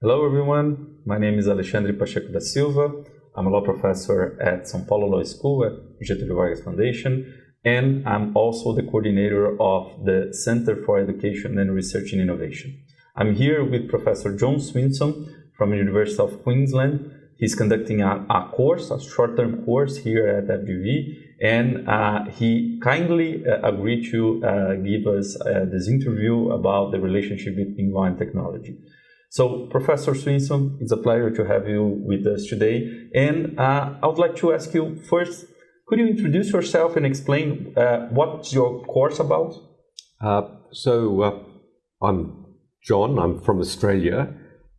Hello everyone, my name is Alexandre Pacheco da Silva. I'm a law professor at São Paulo Law School at Getúlio Vargas Foundation, and I'm also the coordinator of the Center for Education and Research in Innovation. I'm here with Professor John Swinson from the University of Queensland. He's conducting a course, a short-term course here at FGV, and he kindly agreed to give us this interview about the relationship between law and technology. So, Professor Swinson, it's a pleasure to have you with us today. And I would like to ask you first, could you introduce yourself and explain what's your course about? I'm John, I'm from Australia,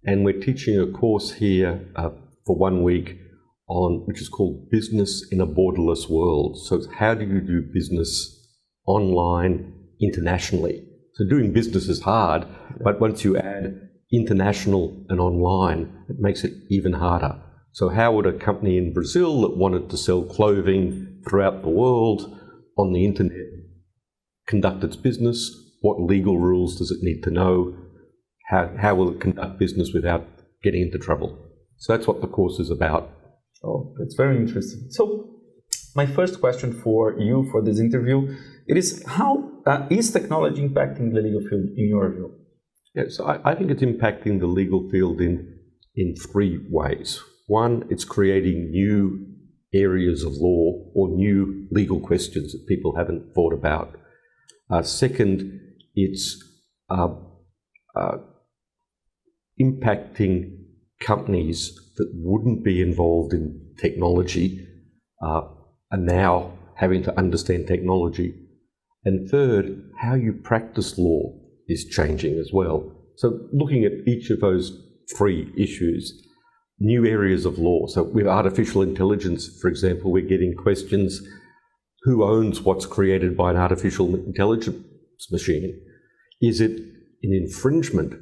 and we're teaching a course here for 1 week which is called Business in a Borderless World. So it's how do you do business online internationally? So doing business is hard, but once you add international and online, it makes it even harder. So how would a company in Brazil that wanted to sell clothing throughout the world on the internet conduct its business? What legal rules does it need to know? How will it conduct business without getting into trouble? So that's what the course is about. Oh, that's very interesting. So my first question for you for this interview, it is how is technology impacting the legal field in your view? Yeah, so I think it's impacting the legal field in three ways. One, it's creating new areas of law or new legal questions that people haven't thought about. Second, it's impacting companies that wouldn't be involved in technology are now having to understand technology. And third, how you practice law is changing as well. So looking at each of those three issues, new areas of law. So with artificial intelligence, for example, we're getting questions, who owns what's created by an artificial intelligence machine? Is it an infringement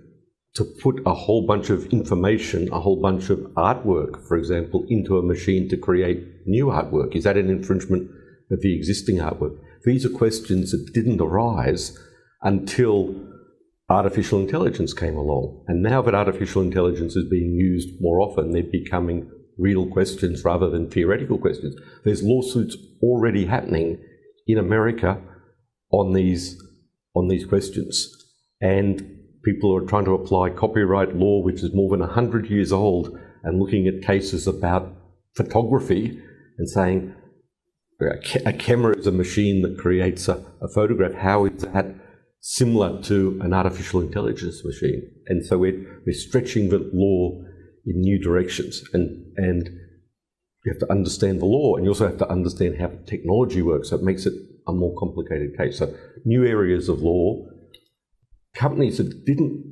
to put a whole bunch of information, a whole bunch of artwork, for example, into a machine to create new artwork? Is that an infringement of the existing artwork? These are questions that didn't arise until artificial intelligence came along. And now that artificial intelligence is being used more often, they're becoming real questions rather than theoretical questions. There's lawsuits already happening in America on these questions. And people are trying to apply copyright law, which is more than 100 years old, and looking at cases about photography and saying a camera is a machine that creates a photograph. How is that similar to an artificial intelligence machine? And so we're stretching the law in new directions, and you have to understand the law, and you also have to understand how technology works, so it makes it a more complicated case. So new areas of law, companies that didn't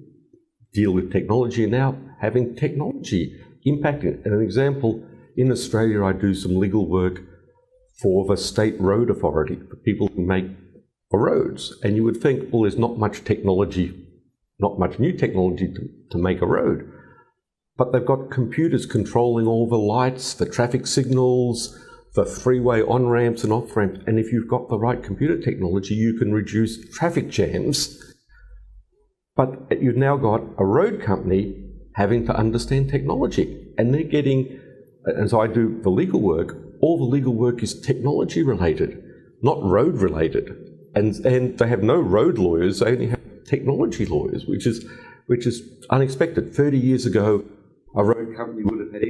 deal with technology are now having technology impacting it. And an example, in Australia I do some legal work for the State Road Authority, for people who make roads, and you would think, well, there's not much technology, not much new technology to make a road, but they've got computers controlling all the lights, the traffic signals, the freeway on-ramps and off-ramps, and if you've got the right computer technology, you can reduce traffic jams. But you've now got a road company having to understand technology, and they're getting, and so I do the legal work, all the legal work is technology related, not road related. And they have no road lawyers, they only have technology lawyers, which is unexpected. 30 years ago, a road company would have had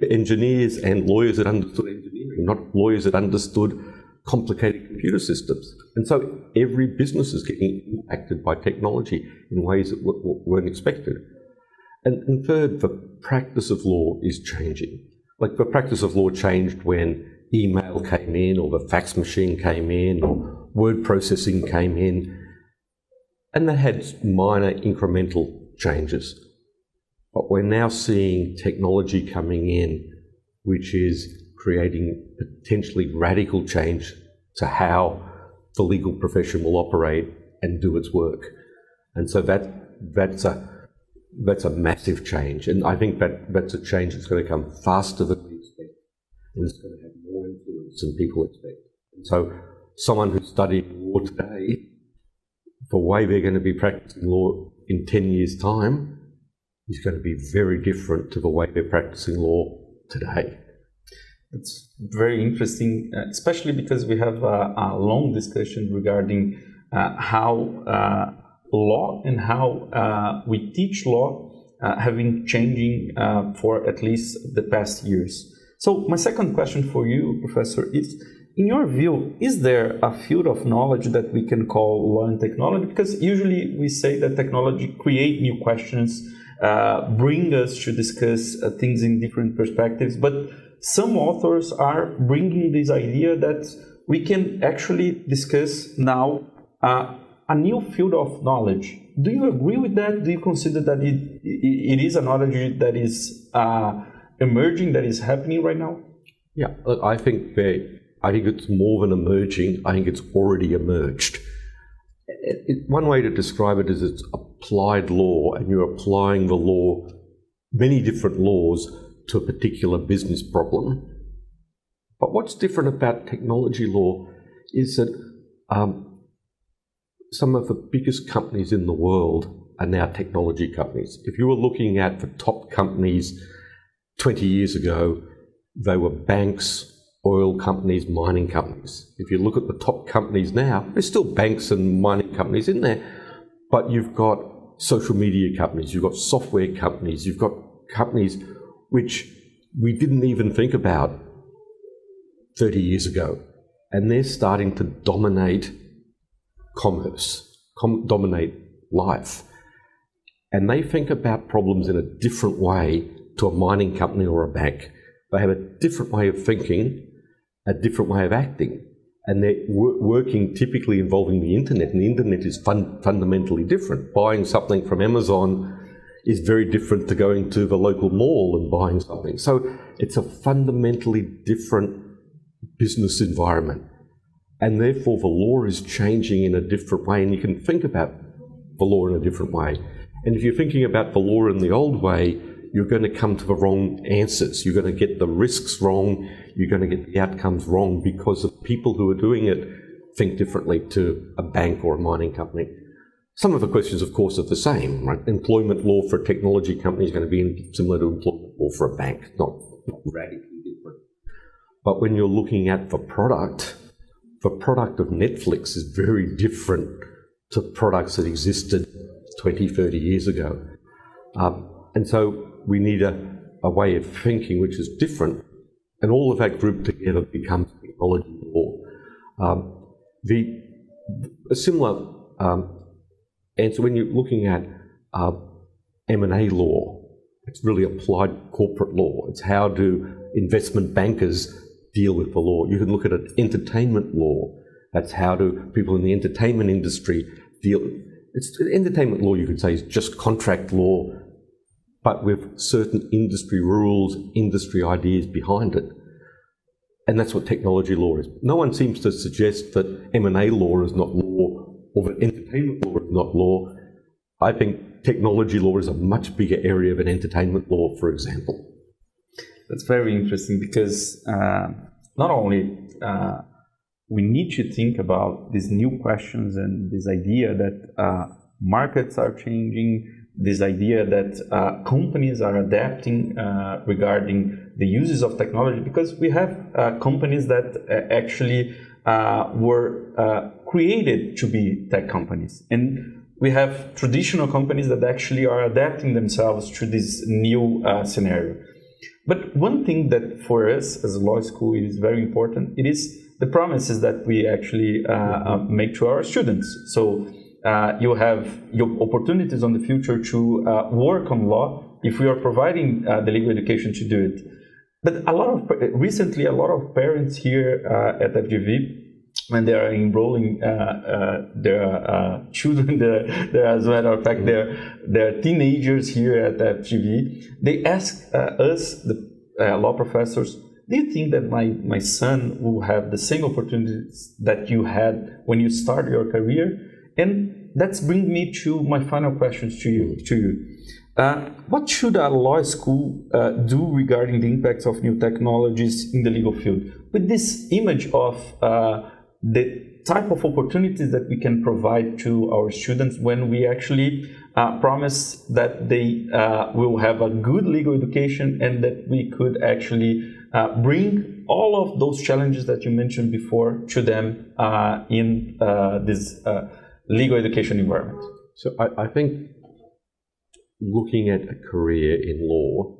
engineers and lawyers that understood engineering, not lawyers that understood complicated computer systems. And so every business is getting impacted by technology in ways that weren't expected. And third, the practice of law is changing. Like the practice of law changed when email came in, or the fax machine came in, or word processing came in, and they had minor incremental changes. But we're now seeing technology coming in, which is creating potentially radical change to how the legal profession will operate and do its work. And so that's a massive change. And I think that's a change that's going to come faster than we expect, and it's going to have more influence than people expect. And so someone who's studying law today, the way they're going to be practicing law in 10 years' time is going to be very different to the way we're practicing law today. It's very interesting, especially because we have a long discussion regarding how law and how we teach law have been changing for at least the past years. So my second question for you, Professor, is, in your view, is there a field of knowledge that we can call law and technology? Because usually we say that technology create new questions, bring us to discuss things in different perspectives, but some authors are bringing this idea that we can actually discuss now a new field of knowledge. Do you agree with that? Do you consider that it is a knowledge that is emerging, that is happening right now? Yeah, look, I think it's more than emerging. I think it's already emerged. One way to describe it is it's applied law, and you're applying the law, many different laws, to a particular business problem. But what's different about technology law is that some of the biggest companies in the world are now technology companies. If you were looking at the top companies 20 years ago, they were banks, oil companies, mining companies. If you look at the top companies now, there's still banks and mining companies in there, but you've got social media companies, you've got software companies, you've got companies which we didn't even think about 30 years ago. And they're starting to dominate commerce, dominate life. And they think about problems in a different way to a mining company or a bank. They have a different way of thinking, a different way of acting. And they're working typically involving the internet, and the internet is fundamentally different. Buying something from Amazon is very different to going to the local mall and buying something. So it's a fundamentally different business environment. And therefore the law is changing in a different way, and you can think about the law in a different way. And if you're thinking about the law in the old way, you're going to come to the wrong answers. You're going to get the risks wrong. You're going to get the outcomes wrong because the people who are doing it think differently to a bank or a mining company. Some of the questions, of course, are the same, right? Employment law for a technology company is going to be similar to employment law for a bank, not radically different. But when you're looking at the product of Netflix is very different to products that existed 20, 30 years ago. And so we need a way of thinking which is different, and all of that grouped together becomes technology law. A similar answer when you're looking at M&A law, it's really applied corporate law. It's how do investment bankers deal with the law. You can look at entertainment law. That's how do people in the entertainment industry deal. Entertainment law, you could say, is just contract law, but with certain industry rules, industry ideas behind it. And that's what technology law is. No one seems to suggest that M&A law is not law, or that entertainment law is not law. I think technology law is a much bigger area than entertainment law, for example. That's very interesting because not only we need to think about these new questions and this idea that markets are changing, this idea that companies are adapting regarding the uses of technology, because we have companies that actually were created to be tech companies. And we have traditional companies that actually are adapting themselves to this new scenario. But one thing that for us as a law school is very important, it is the promises that we actually make to our students. So you have your opportunities on the future to work on law if we are providing the legal education to do it. But recently a lot of parents here at FGV, when they are enrolling their children there, as a matter of fact, they're teenagers here at FGV, they ask us, the law professors, do you think that my son will have the same opportunities that you had when you started your career? And that's bring me to my final questions to you. What should a law school do regarding the impacts of new technologies in the legal field? With this image of the type of opportunities that we can provide to our students when we actually promise that they will have a good legal education, and that we could actually bring all of those challenges that you mentioned before to them in this legal education environment. So I think looking at a career in law,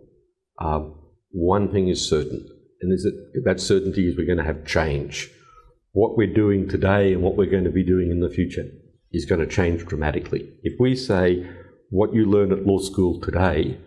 one thing is certain, and is that certainty is we're going to have change. What we're doing today and what we're going to be doing in the future is going to change dramatically. If we say what you learn at law school today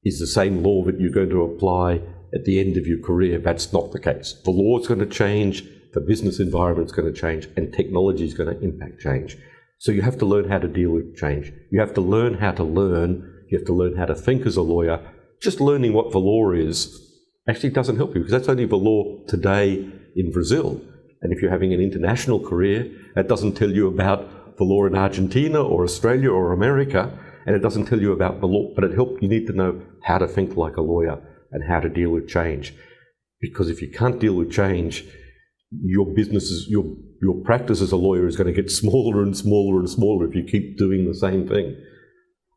is the same law that you're going to apply at the end of your career, that's not the case. The law is going to change, the business environment is going to change, and technology is going to impact change. So you have to learn how to deal with change. You have to learn how to learn. You have to learn how to think as a lawyer. Just learning what the law is actually doesn't help you, because that's only the law today in Brazil. And if you're having an international career, that doesn't tell you about the law in Argentina or Australia or America, and it doesn't tell you about the law, but you need to know how to think like a lawyer and how to deal with change. Because if you can't deal with change, your practice as a lawyer is going to get smaller and smaller and smaller if you keep doing the same thing.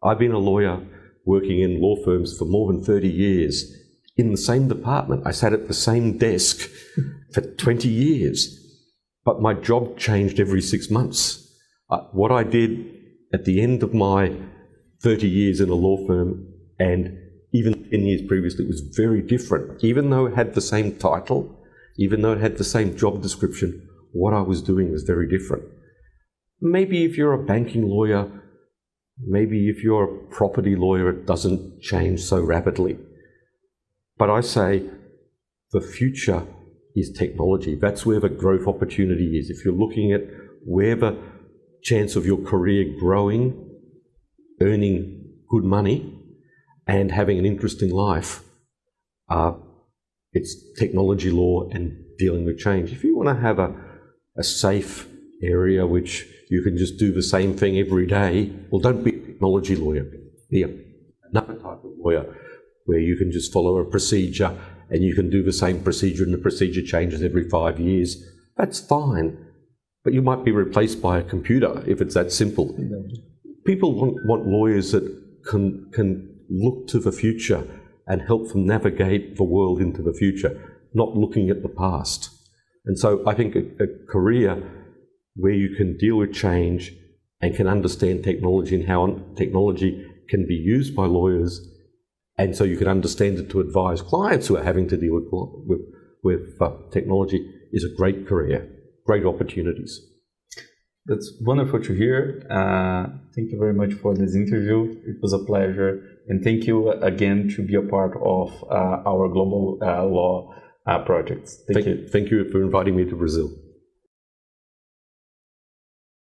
I've been a lawyer working in law firms for more than 30 years. In the same department, I sat at the same desk for 20 years, but my job changed every 6 months. What I did at the end of my 30 years in a law firm and even 10 years previously was very different. Even though it had the same title, even though it had the same job description, what I was doing was very different. Maybe if you're a banking lawyer, maybe if you're a property lawyer, it doesn't change so rapidly. But I say the future is technology. That's where the growth opportunity is. If you're looking at where the chance of your career growing, earning good money, and having an interesting life, it's technology law and dealing with change. If you want to have a safe area which you can just do the same thing every day, well, don't be a technology lawyer. Be another type of lawyer where you can just follow a procedure and you can do the same procedure and the procedure changes every 5 years. That's fine, but you might be replaced by a computer if it's that simple. People want lawyers that can look to the future and help them navigate the world into the future, not looking at the past. And so I think a career where you can deal with change and can understand technology and how technology can be used by lawyers, and so you can understand it to advise clients who are having to deal with technology, is a great career, great opportunities. That's wonderful to hear. Thank you very much for this interview. It was a pleasure. And thank you again to be a part of our global law projects. Thank you. Thank you for inviting me to Brazil.